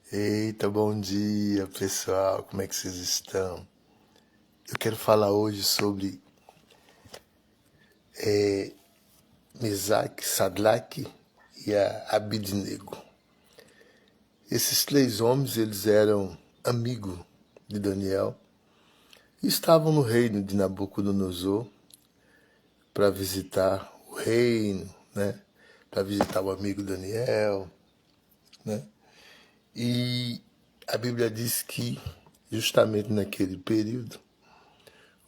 Eita, bom dia, pessoal. Como é que vocês estão? Eu quero falar hoje sobre Mesaque, Sadraque e a Abidnego. Esses três homens, eles eram amigos de Daniel e estavam no reino de Nabucodonosor para visitar o reino, né? Para visitar o amigo Daniel, né? E a Bíblia diz que justamente naquele período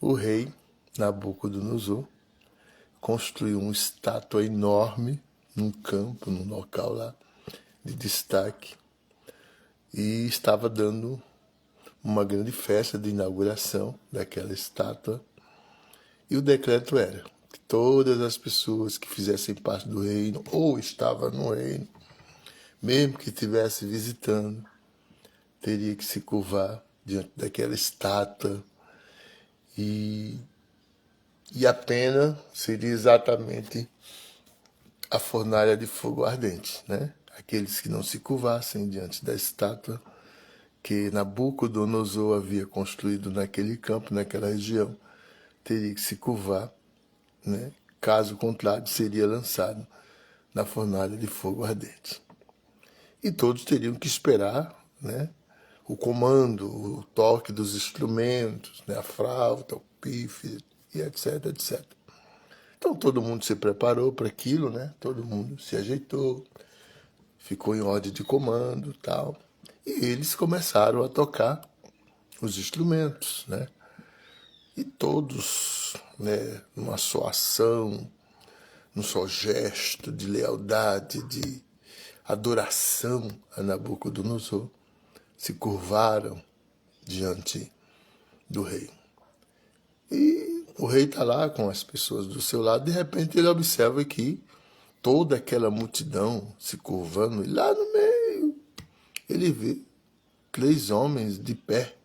o rei Nabucodonosor construiu uma estátua enorme num campo, num local lá de destaque, e estava dando uma grande festa de inauguração daquela estátua. E o decreto era que todas as pessoas que fizessem parte do reino, ou estavam no reino, mesmo que estivesse visitando, teria que se curvar diante daquela estátua. E, e a pena seria exatamente a fornalha de fogo ardente, né? Aqueles que não se curvassem diante da estátua que Nabucodonosor havia construído naquele campo, naquela região, teria que se curvar, né? Caso contrário, seria lançado na fornalha de fogo ardente. E todos teriam que esperar, né? O comando, o toque dos instrumentos, né? A flauta, o pífaro, e etc, etc. Então todo mundo se preparou para aquilo, né? Todo mundo se ajeitou, ficou em ordem de comando, tal. E eles começaram a tocar os instrumentos, né? E todos, né, numa só ação, num só gesto de lealdade, de adoração a Nabucodonosor, se curvaram diante do rei. E o rei está lá com as pessoas do seu lado, de repente ele observa que toda aquela multidão se curvando, e lá no meio ele vê três homens de pé.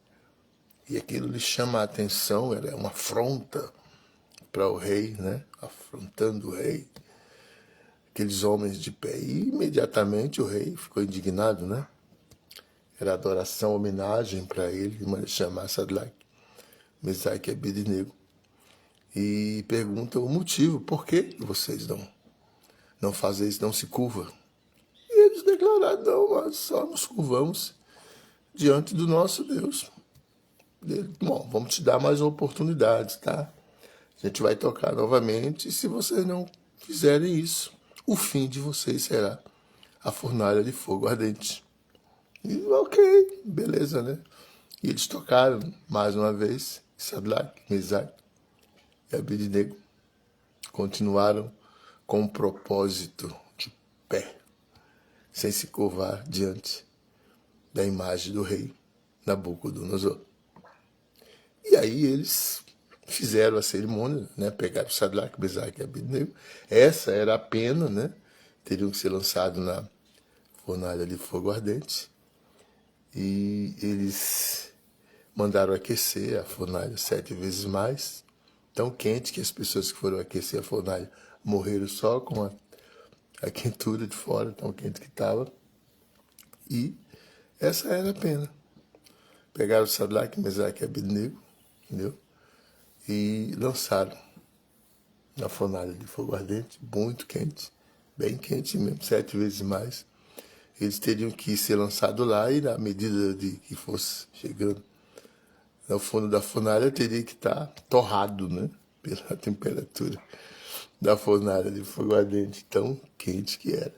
E aquilo lhe chama a atenção, era uma afronta para o rei, né? Afrontando o rei. Aqueles homens de pé. E imediatamente o rei ficou indignado, né? Era adoração, homenagem para ele, mas chamar Sadraque, Mesaque e Abednego. E pergunta o motivo, por que vocês não fazem isso, não se curvam? E eles declararam, não, nós só nos curvamos diante do nosso Deus. Bom, vamos te dar mais oportunidades, tá? A gente vai tocar novamente, e se vocês não fizerem isso, o fim de vocês será a fornalha de fogo ardente. E ok, beleza, né? E eles tocaram mais uma vez, Sadraque, Mesaque e Abednego continuaram com um propósito de pé, sem se curvar diante da imagem do rei Nabucodonosor. E aí eles fizeram a cerimônia, né? Pegaram Sadraque, Mesaque e Abednego. Essa era a pena, né? Teriam que ser lançados na fornalha de fogo ardente. E eles mandaram aquecer a fornalha 7 vezes mais, tão quente que as pessoas que foram aquecer a fornalha morreram só com a quentura de fora, tão quente que estava. E essa era a pena. Pegaram Sadraque, Mesaque e Abednego, entendeu? E lançaram na fornalha de fogo ardente, muito quente, bem quente mesmo, 7 vezes mais. Eles teriam que ser lançados lá e, na medida de que fosse chegando no fundo da fornalha, teria que estar torrado, né? Pela temperatura da fornalha de fogo ardente, tão quente que era.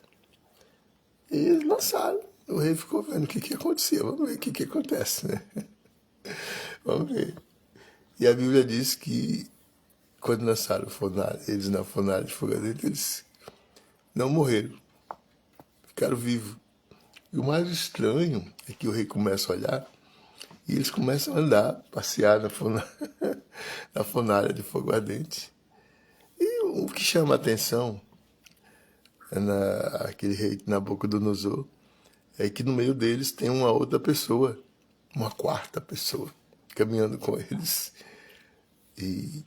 E eles lançaram. O rei ficou vendo o que acontecia. Vamos ver o que acontece, né? Vamos ver. E a Bíblia diz que quando lançaram fornalha, eles na fornalha de fogo ardente, eles não morreram. Ficaram vivos. E o mais estranho é que o rei começa a olhar e eles começam a andar, passear na fornalha, na fornalha de fogo ardente. E o que chama a atenção aquele rei Nabucodonosor é que no meio deles tem uma outra pessoa, uma quarta pessoa, caminhando com eles. E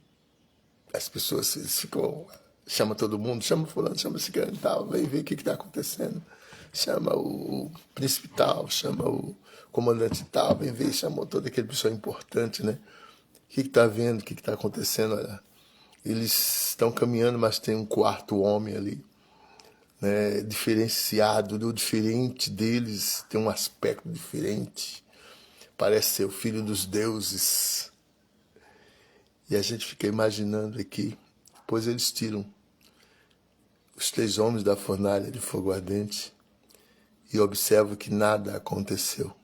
as pessoas eles ficam, chama todo mundo, chama fulano, chama esse cara e tal, vem ver o que está acontecendo. chama o príncipe tal, chama o comandante tal, vem ver, chamou todo aquele pessoal importante, né? O que está vendo, o que está acontecendo? Olha, eles estão caminhando, mas tem um quarto homem ali, né, diferenciado, o diferente deles tem um aspecto diferente, parece ser o filho dos deuses. E a gente fica imaginando aqui, depois eles tiram os 3 homens da fornalha de fogo ardente e observam que nada aconteceu.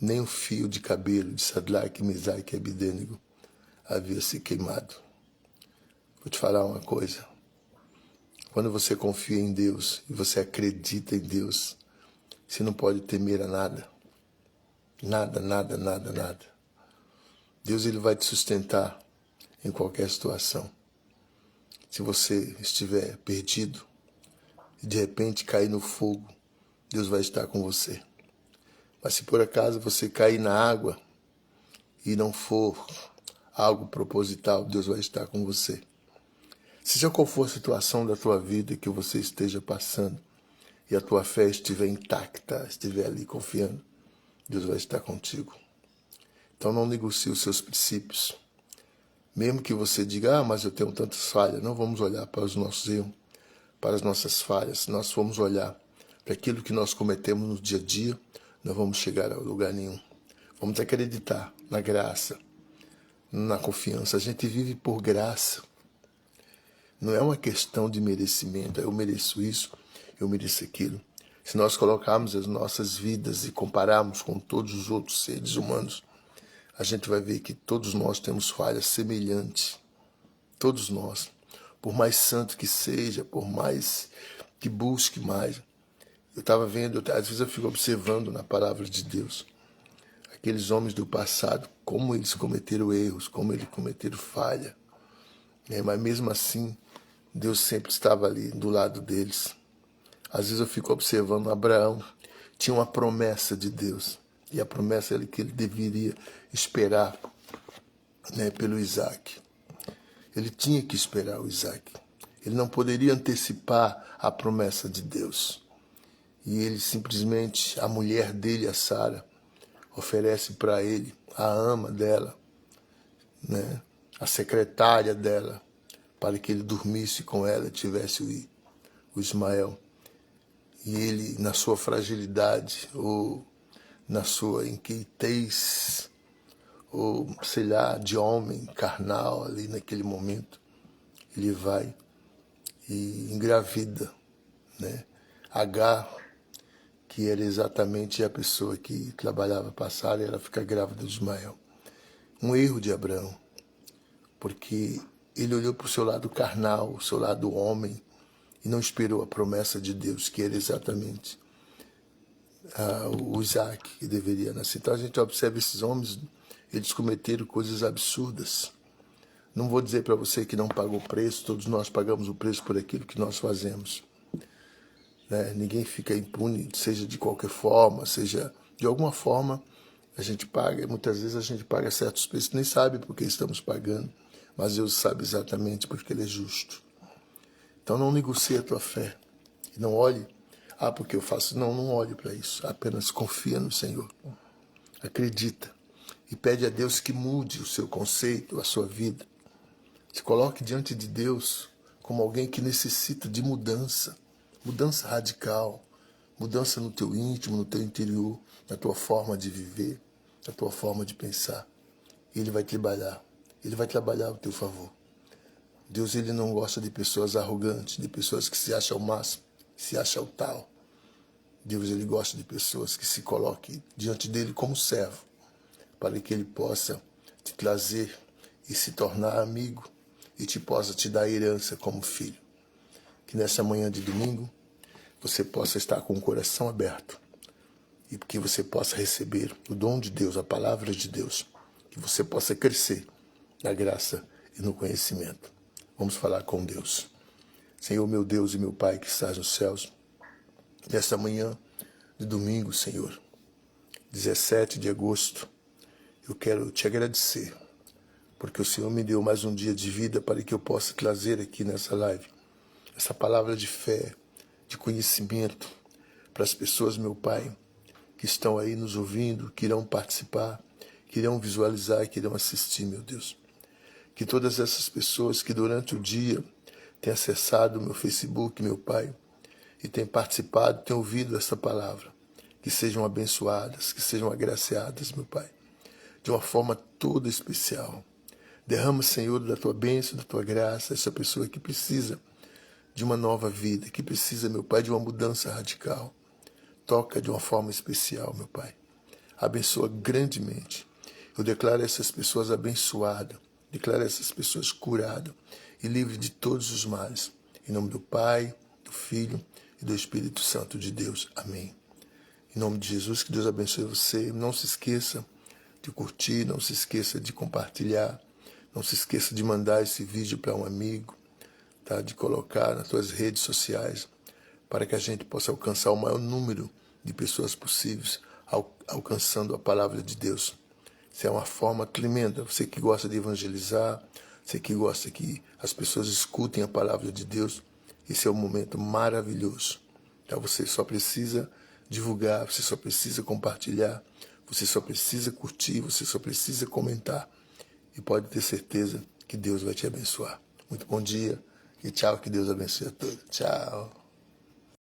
Nem um fio de cabelo de Sadraque, Mesaque e Abednego havia se queimado. Vou te falar uma coisa. Quando você confia em Deus e você acredita em Deus, você não pode temer a nada. Nada, nada, nada, nada. Deus ele vai te sustentar em qualquer situação. Se você estiver perdido e de repente cair no fogo, Deus vai estar com você. Mas se por acaso você cair na água e não for algo proposital, Deus vai estar com você. Seja qual for a situação da tua vida que você esteja passando e a tua fé estiver intacta, estiver ali confiando, Deus vai estar contigo. Então não negocie os seus princípios. Mesmo que você diga, mas eu tenho tantas falhas, não vamos olhar para os nossos erros, para as nossas falhas. Nós vamos olhar para aquilo que nós cometemos no dia a dia, não vamos chegar a lugar nenhum. Vamos acreditar na graça, na confiança. A gente vive por graça. Não é uma questão de merecimento, eu mereço isso, eu mereço aquilo. Se nós colocarmos as nossas vidas e compararmos com todos os outros seres humanos, a gente vai ver que todos nós temos falhas semelhantes. Todos nós. Por mais santo que seja, por mais que busque mais. Eu estava vendo, às vezes eu fico observando na palavra de Deus, aqueles homens do passado, como eles cometeram erros, como eles cometeram falha. Mas mesmo assim, Deus sempre estava ali do lado deles. Às vezes eu fico observando Abraão, tinha uma promessa de Deus. E a promessa era que ele deveria esperar, né, pelo Isaac. Ele tinha que esperar o Isaac. Ele não poderia antecipar a promessa de Deus. E ele simplesmente, a mulher dele, a Sara, oferece para ele a ama dela, né, a secretária dela, para que ele dormisse com ela e tivesse o Ismael. E ele, na sua fragilidade, ou na sua inquietez, ou sei lá, de homem carnal ali naquele momento, ele vai e engravida, né? Agar, que era exatamente a pessoa que trabalhava para Sara, ela fica grávida de Ismael. Um erro de Abraão, porque ele olhou para o seu lado carnal, o seu lado homem, e não esperou a promessa de Deus, que era exatamente o Isaac que deveria nascer. Então a gente observa esses homens, eles cometeram coisas absurdas. Não vou dizer para você que não pagou preço, todos nós pagamos o preço por aquilo que nós fazemos. Né? Ninguém fica impune, seja de qualquer forma, seja de alguma forma, a gente paga. Muitas vezes a gente paga certos preços, nem sabe por que estamos pagando, mas Deus sabe exatamente porque Ele é justo. Então não negocie a tua fé. E não olhe, porque eu faço. Não olhe para isso. Apenas confia no Senhor. Acredita. E pede a Deus que mude o seu conceito, a sua vida. Se coloque diante de Deus como alguém que necessita de mudança. Mudança radical. Mudança no teu íntimo, no teu interior, na tua forma de viver, na tua forma de pensar. E Ele vai trabalhar. Ele vai trabalhar ao teu favor. Deus ele não gosta de pessoas arrogantes, de pessoas que se acham o máximo, se acham o tal. Deus ele gosta de pessoas que se coloquem diante dele como servo, para que ele possa te trazer e se tornar amigo e possa te dar herança como filho. Que nessa manhã de domingo você possa estar com o coração aberto e que você possa receber o dom de Deus, a palavra de Deus, que você possa crescer na graça e no conhecimento. Vamos falar com Deus. Senhor, meu Deus e meu Pai que estás nos céus, nesta manhã de domingo, Senhor, 17 de agosto, eu quero te agradecer, porque o Senhor me deu mais um dia de vida para que eu possa trazer aqui nessa live essa palavra de fé, de conhecimento, para as pessoas, meu Pai, que estão aí nos ouvindo, que irão participar, que irão visualizar, que irão assistir, meu Deus. Que todas essas pessoas que durante o dia têm acessado o meu Facebook, meu Pai, e têm participado, têm ouvido essa palavra, que sejam abençoadas, que sejam agraciadas, meu Pai, de uma forma toda especial. Derrama, Senhor, da Tua bênção, da Tua graça, essa pessoa que precisa de uma nova vida, que precisa, meu Pai, de uma mudança radical. Toca de uma forma especial, meu Pai. Abençoa grandemente. Eu declaro essas pessoas abençoadas, declaro essas pessoas curadas e livres de todos os males. Em nome do Pai, do Filho e do Espírito Santo de Deus. Amém. Em nome de Jesus, que Deus abençoe você. Não se esqueça de curtir, não se esqueça de compartilhar, não se esqueça de mandar esse vídeo para um amigo, tá? De colocar nas suas redes sociais, para que a gente possa alcançar o maior número de pessoas possíveis, alcançando a palavra de Deus. Isso é uma forma tremenda. Você que gosta de evangelizar, você que gosta que as pessoas escutem a palavra de Deus, esse é um momento maravilhoso. Então você só precisa divulgar, você só precisa compartilhar, você só precisa curtir, você só precisa comentar. E pode ter certeza que Deus vai te abençoar. Muito bom dia e tchau, que Deus abençoe a todos. Tchau.